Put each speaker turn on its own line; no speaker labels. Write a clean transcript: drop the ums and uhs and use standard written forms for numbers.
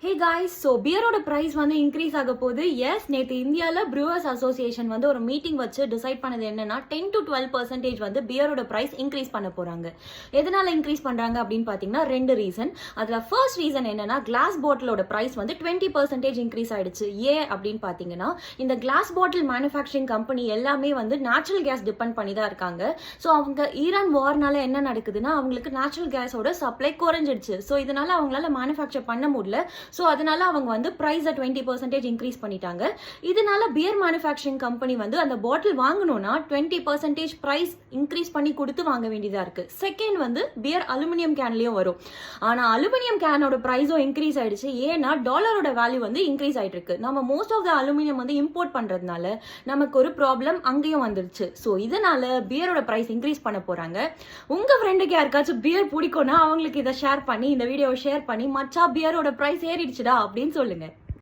Hey guys, so பியரோட price வந்து increase ஆக போகுது. எஸ், நேற்று இந்தியாவில் ப்ரூவர்ஸ் அசோசியேஷன் வந்து ஒரு மீட்டிங் வச்சு டிசைட் பண்ணது என்னன்னா 10 to 12% வந்து பியரோட ப்ரைஸ் இன்க்ரீஸ் பண்ண போகிறாங்க. எதனால் இன்க்ரீஸ் பண்ணுறாங்க அப்படின்னு பார்த்தீங்கன்னா ரெண்டு ரீசன். அதில் ஃபர்ஸ்ட் ரீசன் என்னன்னா கிளாஸ் பாட்டிலோட ப்ரைஸ் வந்து 20% இன்க்ரீஸ் ஆயிடுச்சு. ஏன் அப்படின்னு பார்த்தீங்கன்னா இந்த கிளாஸ் பாட்டில் மேனுஃபேக்சரிங் கம்பெனி எல்லாமே வந்து நேச்சுரல் கேஸ் டிபெண்ட் பண்ணி தான் இருக்காங்க. ஸோ அவங்க ஈரான் வார்னால என்ன நடக்குதுன்னா அவங்களுக்கு நேச்சுரல் கேஸோட சப்ளை குறைஞ்சிடுச்சு. ஸோ இதனால அவங்களால மேனுஃபேக்சர் பண்ண முடியல. ஸோ அதனால அவங்க வந்து ப்ரைஸை 20% இன்க்ரீஸ் பண்ணிட்டாங்க. இதனால பியர் மேனுஃபேக்சரிங் கம்பெனி வந்து அந்த பாட்டில் வாங்கணும்னா 20% ப்ரைஸ் இன்க்ரீஸ் பண்ணி கொடுத்து வாங்க வேண்டியதாக இருக்கு. செகண்ட் வந்து பியர் அலுமினியம் கேன்லயும் வரும். ஆனால் அலுமினியம் கேனோட ப்ரைஸும் இன்க்ரீஸ் ஆயிடுச்சு. ஏன்னா டாலரோட வேல்யூ வந்து இன்க்ரீஸ் ஆயிட்டு இருக்கு. நம்ம மோஸ்ட் ஆஃப் த அலுமினியம் வந்து இம்போர்ட் பண்றதுனால நமக்கு ஒரு ப்ராப்ளம் அங்கேயும் வந்துருச்சு. ஸோ இதனால பியரோட ப்ரைஸ் இன்க்ரீஸ் பண்ண போறாங்க. உங்க ஃப்ரெண்டுக்கு யாருக்காச்சும் பியர் பிடிக்கும்னா அவங்களுக்கு இதை ஷேர் பண்ணி இந்த வீடியோவை ஷேர் பண்ணி மச்சா பியரோட ப்ரைஸ் ஏறிடுச்சுடா அப்படின்னு சொல்லுங்க.